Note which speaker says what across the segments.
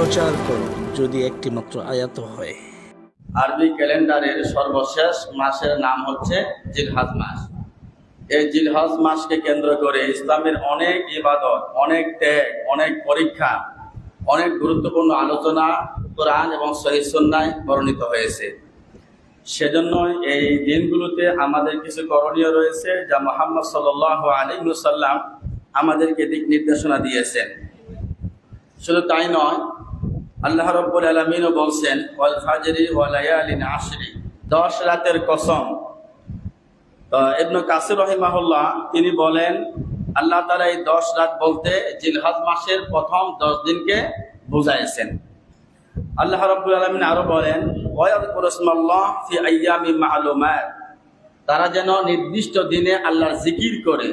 Speaker 1: প্রচার করো, যদি একটি মাত্র আয়াত হয়।
Speaker 2: আরবি ক্যালেন্ডারের সর্বশেষ মাসের নাম হচ্ছে জিলহজ মাস। এই জিলহজ মাসকে কেন্দ্র করে ইসলামের অনেক ইবাদত, অনেক ত্যাগ, অনেক পরীক্ষা, অনেক গুরুত্বপূর্ণ আলোচনা কোরআন এবং সহিহ সুন্নাহয় বর্ণিত হয়েছে। সেজন্য এই দিনগুলোতে আমাদের কিছু করণীয় রয়েছে, যা মুহাম্মদ সাল্লাল্লাহু আলাইহি ওয়াসাল্লাম আমাদেরকে দিক নির্দেশনা দিয়েছেন। শুধু তাই নয়, আল্লাহ রাব্বুল আলামিনও বলছেন, ওয়াল ফাজরি ওয়া লায়ালিন আশরি, 10 রাতের কসম। ইবনে কাসির রাহিমাহুল্লাহ তিনি বলেন, আল্লাহ তাআলা এই 10 রাত বলতে জিলহজ মাসের প্রথম 10 দিনকে বুঝাইছেন। আল্লাহ রাব্বুল আলামিন আরো বলেন, ওয়া ইয়াযকুরু ইসমাল্লাহ ফি আইয়ামিন মা'লুমাত, তারা যেন নির্দিষ্ট দিনে আল্লাহর জিকির করে।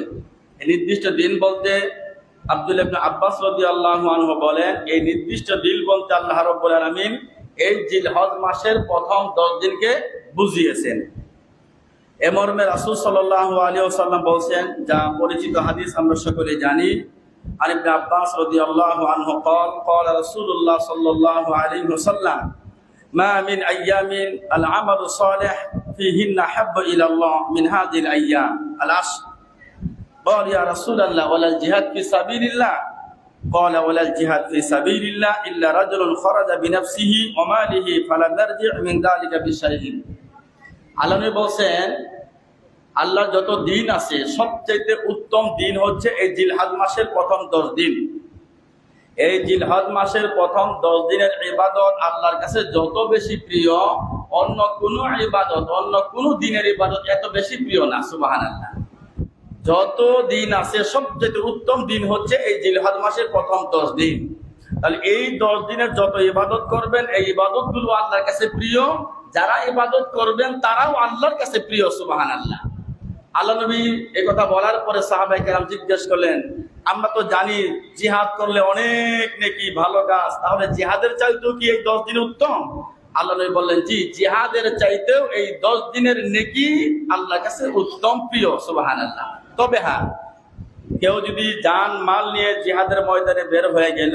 Speaker 2: এই নির্দিষ্ট দিন বলতে আব্দুল্লাহ ইবনে আব্বাস রাদিয়াল্লাহু আনহু বলেন, এই নির্দিষ্ট দিন বলতে আল্লাহ রাব্বুল আলামিন এই জিলহজ মাসের প্রথম 10 দিনকে বুঝিয়েছেন। এ মর্মে রাসূল সাল্লাল্লাহু আলাইহি ওয়াসাল্লাম বলেন, যা পরিচিত হাদিস আমরা সকলে জানি, আন ইবনে আব্বাস রাদিয়াল্লাহু আনহু قال قال رسول الله صلى الله عليه وسلم ما من ايام العمل الصالح فيهن احب الى الله من هذه الايام العشر. قال يا رسول الله ولا الجهاد في سبيل الله؟ قال ولا الجهاد في سبيل الله الا رجل خرج بنفسه وماله فلم يرجع من ذلك بشيء. আল্লাহ বলেন, আল্লাহর যত দিন আছে সবচেয়ে উত্তম দিন হচ্ছে এই জিলহজ মাসের প্রথম 10 দিন। এই জিলহজ মাসের প্রথম 10 দিনের ইবাদত আল্লাহর কাছে যত বেশি প্রিয়, অন্য কোনো ইবাদত, অন্য কোনো দিনের ইবাদত এত বেশি প্রিয় না। সুবহানাল্লাহ। যত দিন আছে সবচেয়ে উত্তম দিন হচ্ছে এই জিলহজ মাসের প্রথম 10 দিন। তাহলে এই 10 দিনের যত ইবাদত করবেন, এই ইবাদতগুলো আল্লাহর কাছে প্রিয়। যারা ইবাদত করবেন তারাও আল্লাহর কাছে প্রিয়। সুবহানাল্লাহ। আল্লাহ নবী এই কথা বলার পরে সাহাবায়ে কেরাম জিজ্ঞেস করলেন, আমরা তো জানি জিহাদ করলে অনেক নেকি, ভালো কাজ, তাহলে জিহাদের চাইতেও কি এই 10 দিন উত্তম? আল্লাহ নবী বললেন, জি, জিহাদের চাইতেও এই 10 দিনের নেকি আল্লাহর কাছে উত্তম, প্রিয়। সুবহানাল্লাহ। তবে হ্যাঁ, কেউ যদি জান মাল নিয়ে জিহাদের ময়দানে বের হয়ে গেল,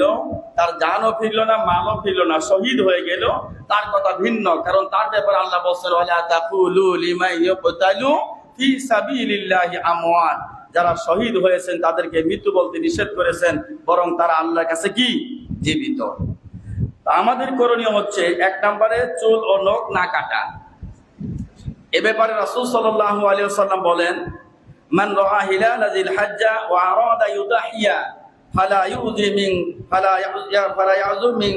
Speaker 2: তার জানও ফিরল না, মালও ফিরল না, শহীদ হয়ে গেল, তার কথা ভিন্ন। কারণ তার ব্যাপারে আল্লাহ বলেন, ওয়ালা তাকুলু লিমান ইউকতালু ফি সাবিলিল্লাহি আমওয়াত, যারা শহীদ হয়েছেন তাদেরকে মৃত্যু বলতে নিষেধ করেছেন, বরং তারা আল্লাহর কাছে কি? জীবিত। আমাদের করণীয় হচ্ছে 1 নম্বরে চুল ও নখ না কাটা। এ ব্যাপারে রাসূল সাল্লাল্লাহু আলাইহি ওয়াসাল্লাম বলেন, মান রাআ হিলাল যিল হজ্জা ওয়া আরাদা ইউদাহিয়া ফালা ইউযি মিন ফালা ইয়াযু মিন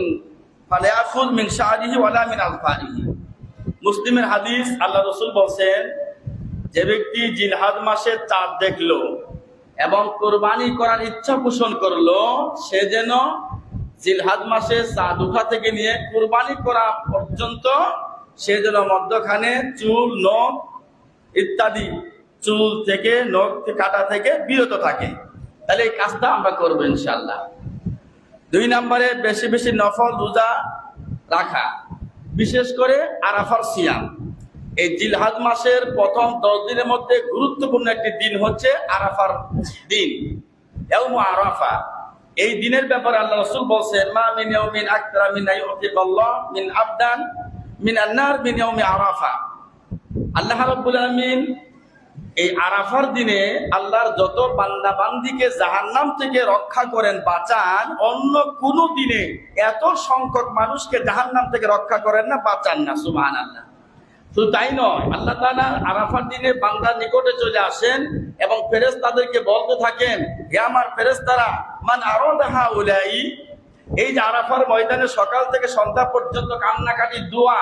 Speaker 2: ফালা ইয়াখুয মিন শা'রিহি ওয়ালা মিন আযফারিহি। মুসলিমের হাদিস, আল্লাহ রাসূল বলেন, যে ব্যক্তি জিলহজ মাসে চাঁদ দেখলো এবং কুরবানি করার ইচ্ছা পোষণ করলো, সে যেন জিলহজ মাসে চাঁদ উঠা থেকে নিয়ে কুরবানি করা পর্যন্ত সে যেন মধ্যখানে চুল, নখ ইত্যাদি, চুল থেকে নখ কাটা থেকে বিরত থাকে। তাহলে এই কাজটা আমরা করবো ইনশাআল্লাহ। 2 নম্বরে বেশি বেশি নফল রোজা রাখা, বিশেষ করে আরাফার সিয়াম। এই জিলহজ মাসের প্রথম 10 দিনের মধ্যে গুরুত্বপূর্ণ একটি দিন হচ্ছে আরাফার দিন, ইয়াউমু আরাফা। এই দিনের ব্যাপারে আল্লাহ রাসূল বলেন, মা মিন ইয়াউমিন আকতারা মিন আইয়ুতিকাল্লাহ মিন আবদান মিনান নার মিন ইয়াউমি আরাফা। আল্লাহ রাব্বুল আলামিন এই আরাফার দিনে আল্লাহর যত বান্দা বান্দিকে জাহান্নাম থেকে রক্ষা করেন, বাঁচান, অন্য কোন দিনে এত সংখ্যক মানুষকে জাহান্নাম থেকে রক্ষা করেন না, বাঁচান না। সুবহানাল্লাহ। শুধু তাই নয়, আল্লাহ তাআলা আরাফার দিনে বান্দার নিকটে চলে আসেন এবং ফেরেশতাদেরকে বলতে থাকেন, হে আমার ফেরেশতারা, মান আরাদাহা উলাই, এই যে আরাফার ময়দানে সকাল থেকে সন্ধ্যা পর্যন্ত কান্নাকাটি, দোয়া,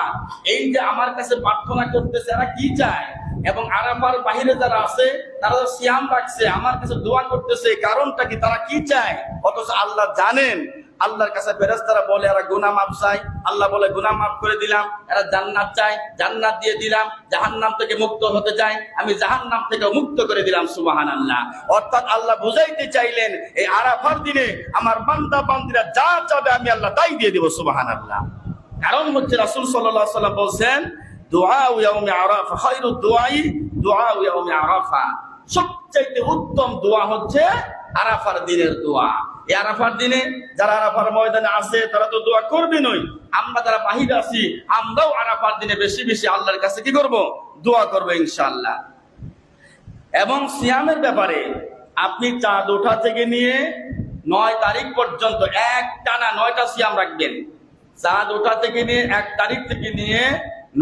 Speaker 2: এই যে আমার কাছে প্রার্থনা করতেছে, এরা কি চায়? এবং আরাফার বাহিরে যারা আছে তারা সিয়াম রাখছে, আমার কাছে দোয়া করতেছে, কারণটা কি? তারা কি চায়? অথচ আল্লাহ জানেন। আল্লাহর কাছে ফেরেশতারা বলে, এরা গুনাহ মাফ চায়, আল্লাহ বলে গুনাহ মাফ করে দিলাম। এরা জান্নাত চায়, জান্নাত দিয়ে দিলাম। জাহান্নাম থেকে মুক্ত হতে চায়, আমি জাহান্নাম থেকে মুক্ত করে দিলাম। সুবহানাল্লাহ। অর্থাৎ আল্লাহ বুঝাইতে চাইলেন, এই আরাফার দিনে আমার বান্দা বান্দীরা যা চাবে আমি আল্লাহ তাই দিয়ে দেব। সুবহানাল্লাহ। কারণ হচ্ছে রাসূল সাল্লাল্লাহু আলাইহি ওয়াসাল্লাম বলেন, দুআ ইয়াউমি আরাফা খায়রু দুআই দুআ ইয়াউমি আরাফা, সবচেয়ে উত্তম দোয়া হচ্ছে আরাফার দিনের দোয়া। এই আরাফার দিনে যারা আরাফার ময়দানে আছে তারা তো দোয়া করবে নই, আমরা যারা বাহিরে আছি আমরাও আরাফার দিনে বেশি বেশি আল্লাহর কাছে কি করব? দোয়া করবো ইনশাআল্লাহ। এবং সিয়ামের ব্যাপারে আপনি চাঁদ ওঠা থেকে নিয়ে 9 তারিখ পর্যন্ত এক টানা 9টা সিয়াম রাখবেন। চাঁদ ওঠা থেকে নিয়ে 1 তারিখ থেকে নিয়ে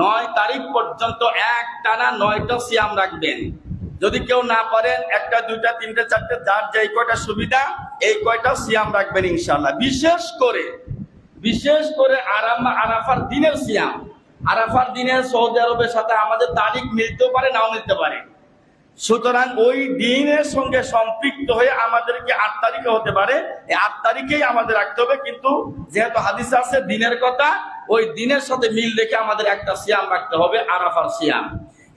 Speaker 2: 9 তারিখ পর্যন্ত এক টানা 9টা সিয়াম রাখবেন। যদি কেউ না পারেন 1টা 2টা 3টে 4টে যার যেই কয়টা সুবিধা এই কয়টা সিয়াম রাখবেন ইনশাআল্লাহ। বিশেষ করে আরাফার দিনের সিয়াম। আরাফার দিনে সৌদি আরবের সাথে আমাদের তারিখ মিলতে পারে, নাও মিলতে পারে। সুতরাং ওই দিনের সঙ্গে সম্পৃক্ত হয়ে আমাদেরকে 8 তারিখে হতে পারে, এই 8 তারিখেই আমাদের রাখতে হবে। কিন্তু যেহেতু হাদিসে আছে দিনের কথা, ওই দিনের সাথে মিল রেখে আমাদের একটা সিয়াম রাখতে হবে, আরাফার সিয়াম।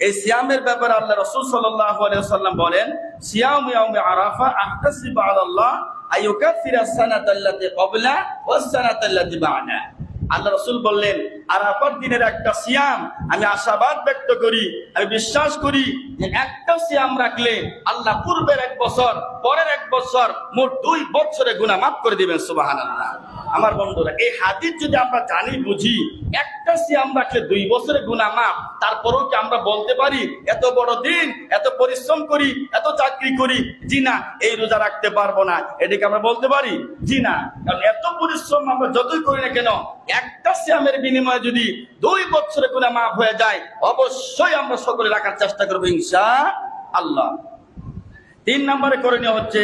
Speaker 2: এই সিয়ামের ব্যাপারে আল্লাহ রাসূল সাল্লাল্লাহু আলাইহি ওয়াসাল্লাম বলেন, সিয়ামু ইয়াউমি আরাফা আহতাসিবু আলাল্লাহ আইয়ুকাফিরা সানাতাল্লাতী ক্বাবলা ওয়াস সানাতাল্লাতী বা'দা। আল্লাহ রাসূল বললেন, আরাফার দিনের একটা সিয়াম আমি আশাবাদ ব্যক্ত করি, আমি বিশ্বাস করি যে একটা সিয়াম রাখলে আল্লাহ পূর্বের 1 বছর পরের 1 বছর মোট 2 বছরের গুনাহ মাফ করে দিবেন। সুবহানাল্লাহ। আমার বন্ধুরা, এই হাদিস যদি আমরা জানি বুঝি, একটা সিয়াম রাখলে 2 বছরের গুনাহ মাফ, তারপরেও কি আমরা বলতে পারি এত বড় দিন, এত পরিশ্রম করি, এত চাকরি করি, জি না এই রোজা রাখতে পারবো না, এটাকে আমরা বলতে পারি? জি না। কারণ এত পরিশ্রম আমরা যতই করি না কেন, একটা সিয়ামের বিনিময়ে যদি 2 বছরের গুনাহ মাফ হয়ে যায়, অবশ্যই আমরা সকলে রাখার চেষ্টা করবো ইনশাআল্লাহ। 3 নম্বরে করণীয় হচ্ছে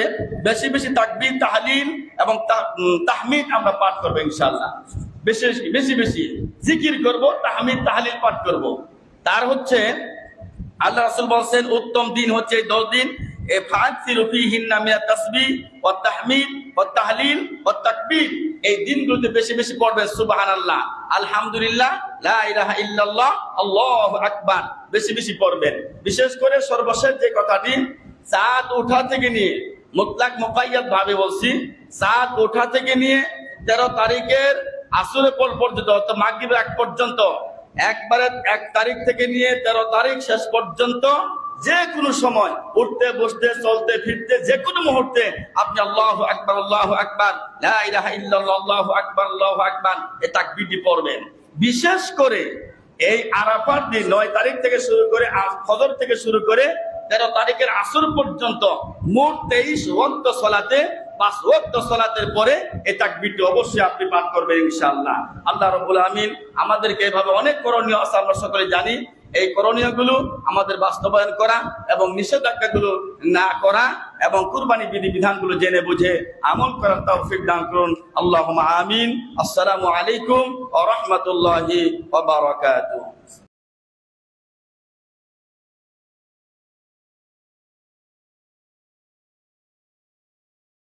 Speaker 2: বেশি বেশি তাকবীর, তাহলিল এবং তাহমিদ আমরা পাঠ করবো ইনশাআল্লাহ। বেশি বেশি জিকির করব, তাহমিদ তাহলিল পাঠ করব। তার হচ্ছে আল্লাহ রাসূল বলেন উত্তম দিন হচ্ছে এই 10 দিন, ফা'তিরু ফীহিন্না মিনাত তাসবিহ ওয়াত তাহমিদ ওয়াত তাহলিল ওয়াত তাকবীর। এই দিনগুলোতে বেশি বেশি পড়বেন সুবহানাল্লাহ, আলহামদুলিল্লাহ, লা ইলাহা ইল্লাল্লাহ, আল্লাহু আকবার, বেশি বেশি পড়বেন। বিশেষ করে সর্বশেষ যে কথাটি, চাঁদ ওঠা থেকে নিয়ে, মুতলাক মুকাইয়াদ ভাবে বলছি, চাঁদ ওঠা থেকে নিয়ে 13 তারিখের আসরের পর পর্যন্ত, অর্থাৎ মাগরিবের আগ পর্যন্ত, একবারে 1 তারিখ থেকে নিয়ে 13 তারিখ শেষ পর্যন্ত যে কোনো সময় উঠতে বসতে চলতে ফিরতে যে কোনো মুহূর্তে আপনি আল্লাহু আকবার, আল্লাহু আকবার, লা ইলাহা ইল্লাল্লাহ, আল্লাহু আকবার, আল্লাহু আকবার এই তাকবীরটি পড়বেন। বিশেষ করে এই আরাফার দিন 9 তারিখ থেকে শুরু করে ফজর থেকে শুরু করে 13 তারিখের আসর পর্যন্ত মোট 23 ওয়াক্ত সালাতে 5 ওয়াক্ত সালাতের পরে এই তাকবীরটি অবশ্যই আপনি পাঠ করবেন ইনশাআল্লাহ। আল্লাহ রাব্বুল আমিন আমাদেরকে এভাবে অনেক করণীয় আছে, আমরা সকলে জানি। এই করণীয়গুলো আমাদের বাস্তবায়ন করা এবং নিষেধাজ্ঞাগুলো না করা এবং কুরবানি বিধিবিধানগুলো জেনে বুঝে আমল করার তৌফিক দান করুন। আল্লাহুম্মা আমিন। আসসালামু আলাইকুম ওয়া রাহমাতুল্লাহি ওয়া বারাকাতুহু।